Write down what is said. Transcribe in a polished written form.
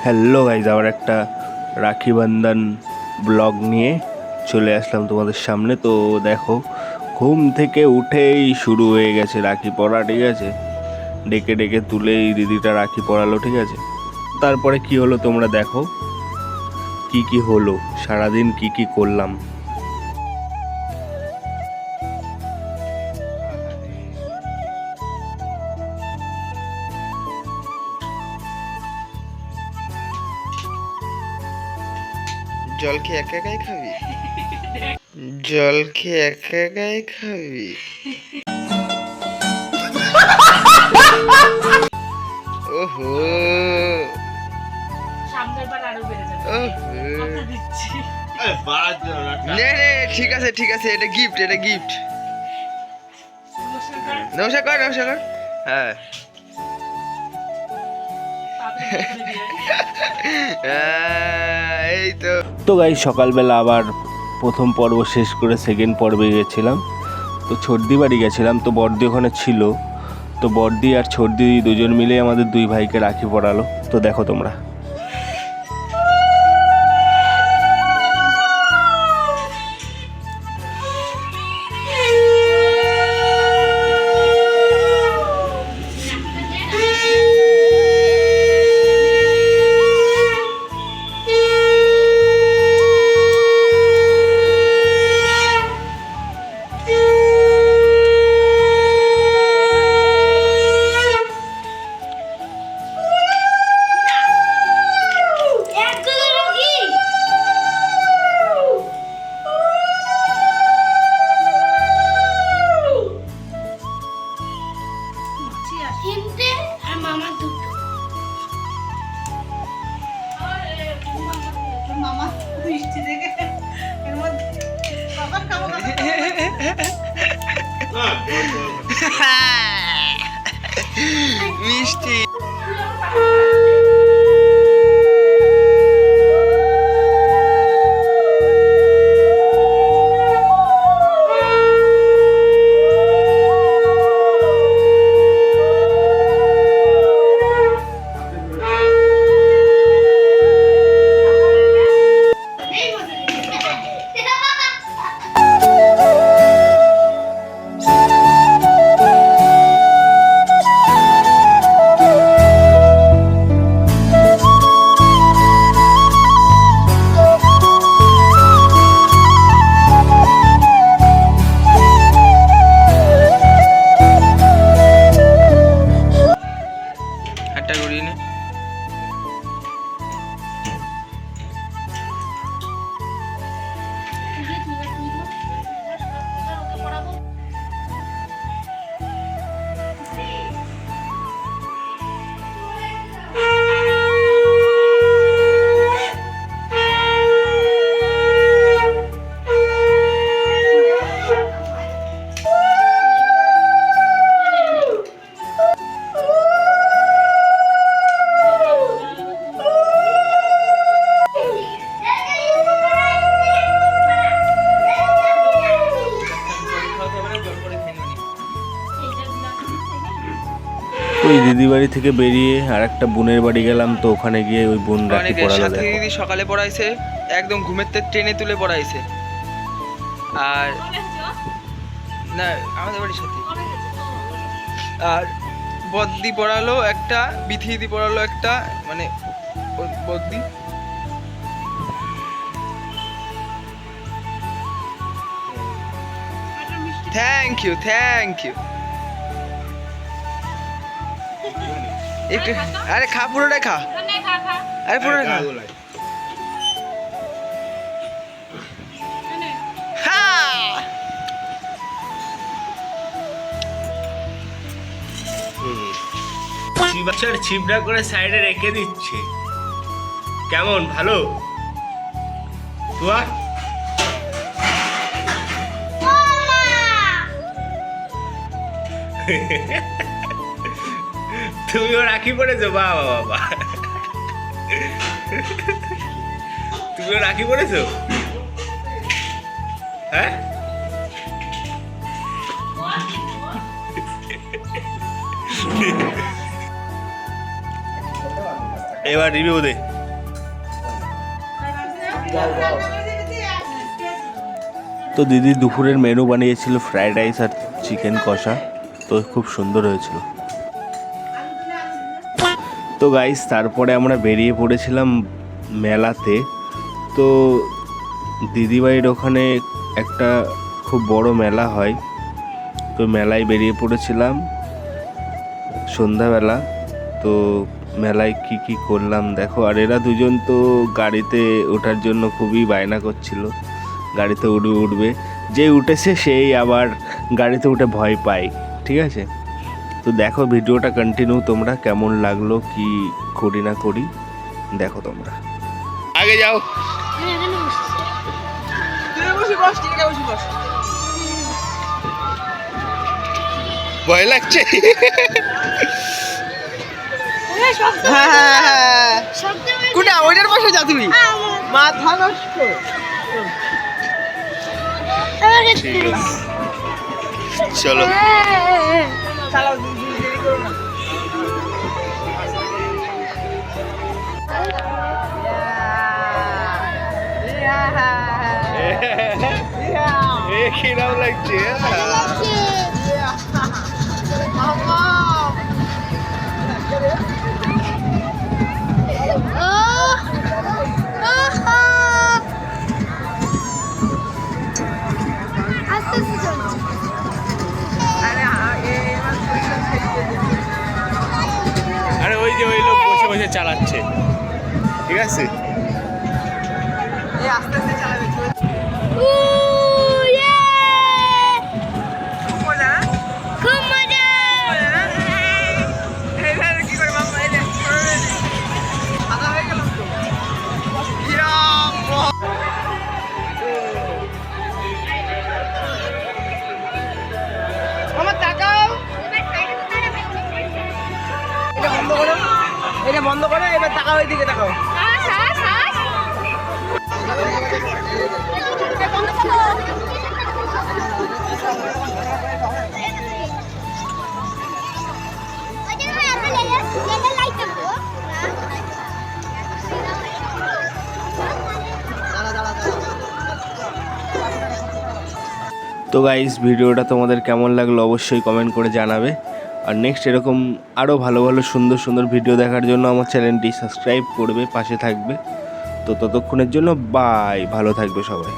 Hello guys, আবার একটা Rakhi Bandhan blog নিয়ে চলে আসলাম তোমাদের সামনে। তো দেখো, ঘুম থেকে উঠেই শুরু হয়ে গেছে রাখি পরা, ঠিক আছে। ডেকে ডেকে তুলেই দিদিটা রাখি পরালো, ঠিক আছে। তারপরে কি হলো তোমরা দেখো, কি কি হলো, সারাদিন কি কি করলাম। জল খেয়ে একা একাই খাবি? জল খেয়ে একা একাই খাবি? ওহো ঠিক আছে ঠিক আছে, এটা গিফট, এটা গিফট। নমস্কার কর, নমস্কার কর। হ্যাঁ এই তো। তো গাইজ সকালবেলা আবার প্রথম পর্ব শেষ করে সেকেন্ড পর্বে গেছিলাম। তো ছর্দি বাড়ি গেছিলাম, তো বর্দি ওখানে ছিল। তো বর্দি আর ছর্দি দুজন মিলে আমাদের দুই ভাইকে রাখি পরালো। তো দেখো তোমরা। মিষ্টি হাতটা ঘুরিয়ে নে। ওই দিদি বাড়ি থেকে বেরিয়ে আর একটা বোনের বাড়ি গেলাম। তো ওখানে গিয়ে ওই বোন রাখি পরালো। সাথী দেখো দিদি সকালে পড়াইছে, একদম ঘুমের থেকে ট্রেনে তুলে পড়াইছে। আর না, আমাদের বাড়ির সাথে। আর বদ্দি পড়ালো একটা, বিথি দিদি পড়ালো একটা, মানে বদ্দি। Thank you, thank you. একটু আরে খা, পুরোটাই খা। আরে পুরোটাই খা। চিবাচার ছিপড়া করে সাইডে রেখে দিচ্ছে। কেমন, ভালো? তোয়া তুমিও রাখি পড়েছো? বাবা বাবা, তুমিও রাখি পড়েছো? হ্যাঁ, এবার রিভিউ দে। তো দিদি দুপুরের মেনু বানিয়েছিল ফ্রাইড রাইস আর চিকেন কষা, তো খুব সুন্দর হয়েছিল। তো গাইস তারপরে আমরা বেরিয়ে পড়েছিলাম মেলাতে। তো দিদিবাড়ির ওখানে একটা খুব বড় মেলা হয়, তো মেলায় বেরিয়ে পড়েছিলাম সন্ধ্যাবেলা। তো মেলায় কি কি করলাম দেখো। আর এরা দুজন তো গাড়িতে ওঠার জন্য খুবই বায়না করছিল, গাড়িতে উঠবে। যে উঠেছে সেই আবার গাড়িতে উঠে ভয় পায়, ঠিক আছে। তো দেখো ভিডিওটা কন্টিনিউ, তোমরা কেমন লাগলো কি করি না করি দেখো তোমরা। আগে যাও, ভয় লাগছে। কোনটা ওইটার পাশে যা তুমি মাথা নষ্ট। ঠিক আছে চলো। চালাও, দেরি করো না। কিরাম লাগছে? আরে ওই যে ওই লোক বসে বসে চালাচ্ছে, ঠিক আছে। আস্তে আস্তে চালাবে। এটা বন্ধ করো, এবার তাকাও, ওইদিকে তাকাও। তো গাইস ভিডিওটা তোমাদের কেমন লাগলো অবশ্যই কমেন্ট করে জানাবে। আর নেক্সট এরকম আরও ভালো ভালো সুন্দর সুন্দর ভিডিও দেখার জন্য আমার চ্যানেলটি সাবস্ক্রাইব করবে, পাশে থাকবে। তো ততক্ষণের জন্য বাই, ভালো থাকবে সবাই।